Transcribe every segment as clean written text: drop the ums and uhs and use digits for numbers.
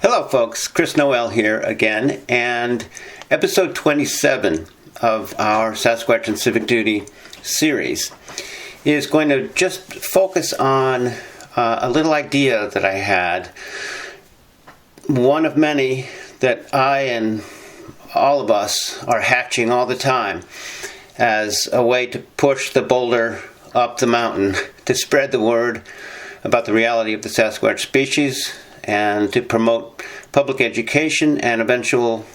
Hello folks, Chris Noël here again, and episode 27 of our Sasquatch and Civic Duty series is going to just focus on a little idea that I had, one of many that I and all of us are hatching all the time as a way to push the boulder up the mountain, to spread the word about the reality of the Sasquatch species, and to promote public education and eventual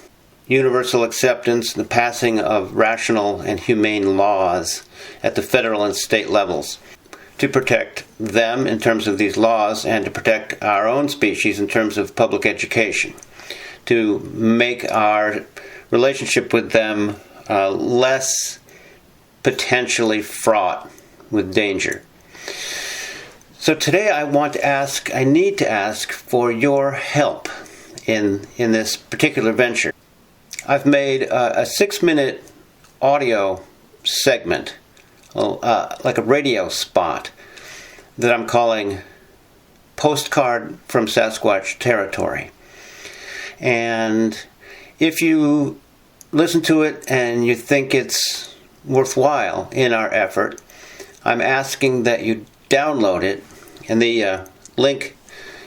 universal acceptance and the passing of rational and humane laws at the federal and state levels to protect them in terms of these laws and to protect our own species in terms of public education, to make our relationship with them less potentially fraught with danger. So today I need to ask for your help in this particular venture. I've made a 6-minute audio segment, like a radio spot, that I'm calling Postcard from Sasquatch Territory. And if you listen to it and you think it's worthwhile in our effort, I'm asking that you download it, and the link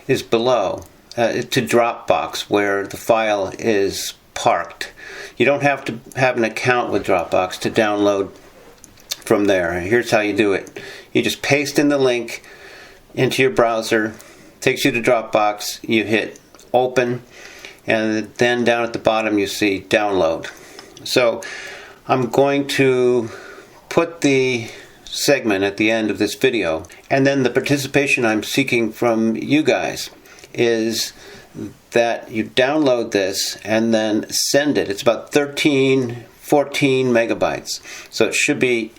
is below, to Dropbox, where the file is parked. You don't have to have an account with Dropbox to download from there. Here's how you do it. You just paste in the link into your browser, takes you to Dropbox, you hit open, and then down at the bottom you see download. So I'm going to put the segment at the end of this video, and then the participation I'm seeking from you guys is that you download this and then send it. It's about 14 megabytes, so it should be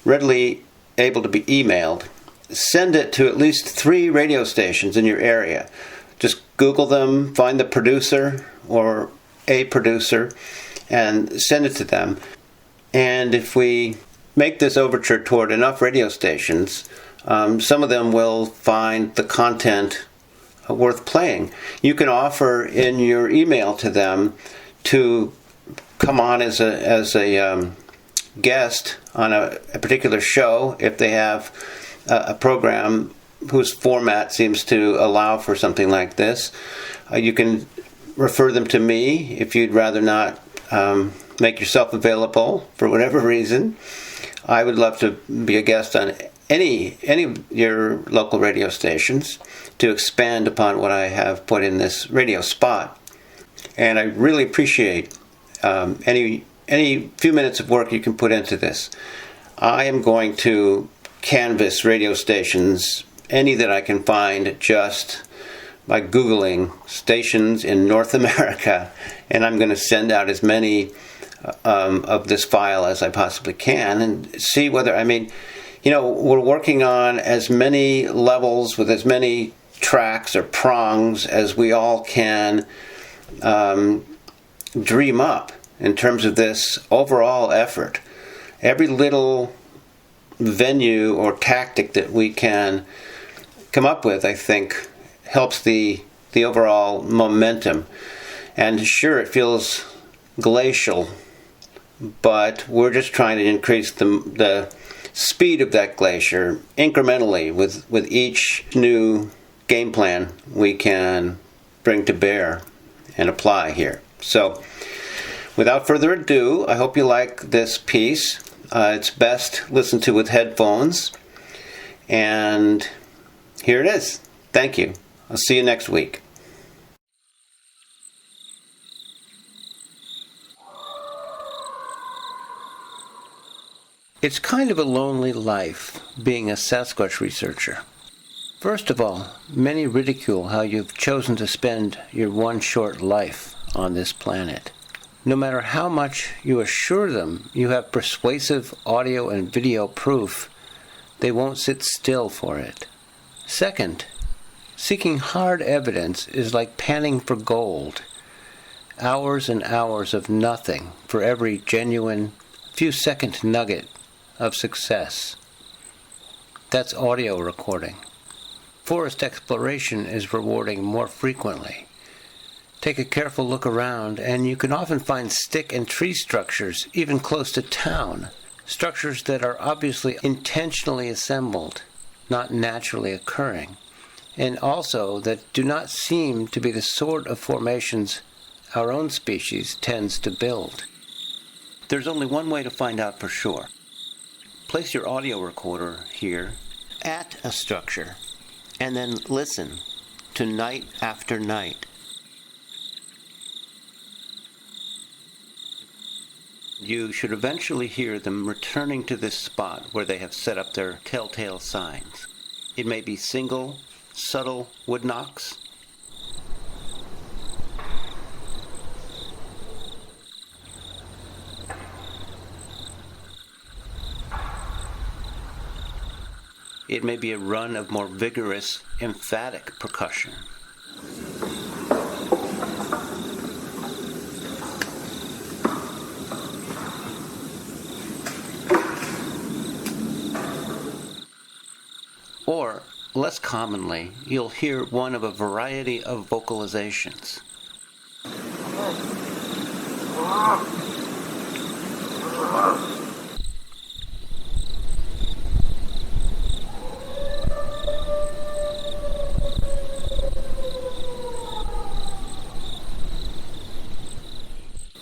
readily able to be emailed. Send it to at least 3 radio stations in your area. Just Google them, find the producer or a producer, and send it to them. And if we make this overture toward enough radio stations, some of them will find the content worth playing. You can offer in your email to them to come on as a guest on a particular show if they have a program whose format seems to allow for something like this. You can refer them to me if you'd rather not make yourself available for whatever reason. I would love to be a guest on any of your local radio stations to expand upon what I have put in this radio spot. And I really appreciate any few minutes of work you can put into this. I am going to canvass radio stations, any that I can find, just by Googling stations in North America, and I'm going to send out as many of this file as I possibly can and see whether, we're working on as many levels with as many tracks or prongs as we all can dream up in terms of this overall effort. Every little venue or tactic that we can come up with, I think, helps the overall momentum. And sure, it feels glacial, but we're just trying to increase the speed of that glacier incrementally with each new game plan we can bring to bear and apply here. So, without further ado, I hope you like this piece. It's best listened to with headphones. And here it is. Thank you. I'll see you next week. It's kind of a lonely life being a Sasquatch researcher. First of all, many ridicule how you've chosen to spend your one short life on this planet. No matter how much you assure them you have persuasive audio and video proof, they won't sit still for it. Second, seeking hard evidence is like panning for gold. Hours and hours of nothing for every genuine, few-second nugget of success. That's audio recording. Forest exploration is rewarding more frequently. Take a careful look around, and you can often find stick and tree structures, even close to town. Structures that are obviously intentionally assembled, not naturally occurring, and also that do not seem to be the sort of formations our own species tends to build. There's only one way to find out for sure. Place your audio recorder here at a structure, and then listen to night after night. You should eventually hear them returning to this spot where they have set up their telltale signs. It may be single, subtle wood knocks. It may be a run of more vigorous, emphatic percussion. Or, less commonly, you'll hear one of a variety of vocalizations.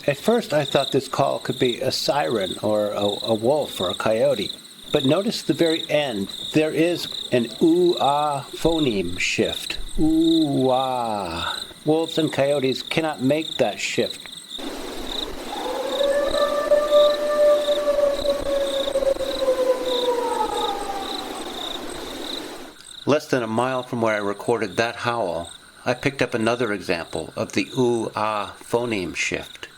At first I thought this call could be a siren or a wolf or a coyote. But notice the very end, there is an ooh-ah phoneme shift. Ooh-ah. Wolves and coyotes cannot make that shift. Less than a mile from where I recorded that howl, I picked up another example of the ooh-ah phoneme shift.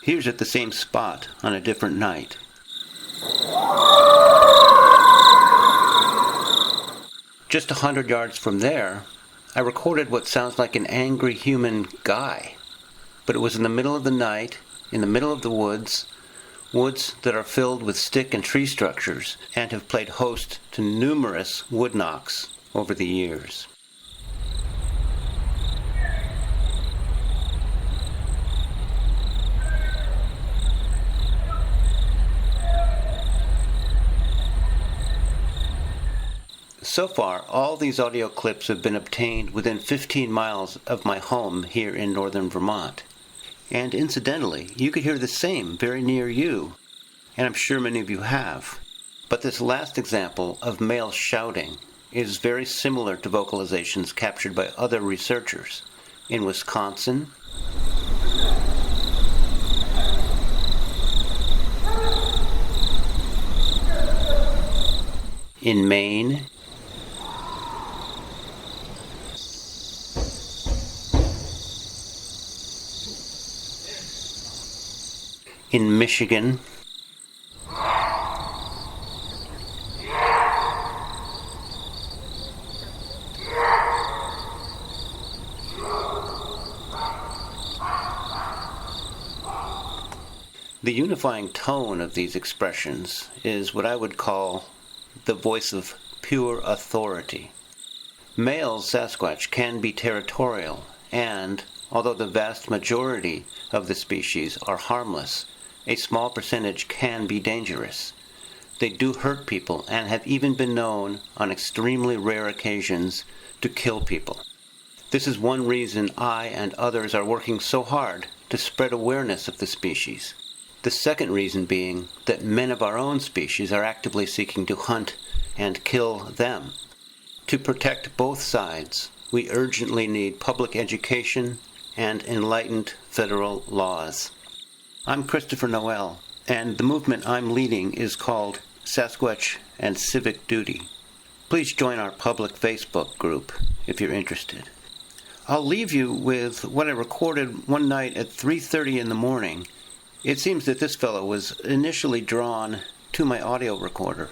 Here's at the same spot on a different night. Just 100 yards from there, I recorded what sounds like an angry human guy. But it was in the middle of the night, in the middle of the woods that are filled with stick and tree structures and have played host to numerous wood knocks over the years. So far, all these audio clips have been obtained within 15 miles of my home here in northern Vermont. And incidentally, you could hear the same very near you, and I'm sure many of you have. But this last example of male shouting is very similar to vocalizations captured by other researchers in Wisconsin, in Maine, in Michigan, the unifying tone of these expressions is what I would call the voice of pure authority. Male Sasquatch can be territorial, and, although the vast majority of the species are harmless, a small percentage can be dangerous. They do hurt people and have even been known, on extremely rare occasions, to kill people. This is one reason I and others are working so hard to spread awareness of the species. The second reason being that men of our own species are actively seeking to hunt and kill them. To protect both sides, we urgently need public education and enlightened federal laws. I'm Christopher Noël, and the movement I'm leading is called Sasquatch and Civic Duty. Please join our public Facebook group if you're interested. I'll leave you with what I recorded one night at 3:30 in the morning. It seems that this fellow was initially drawn to my audio recorder.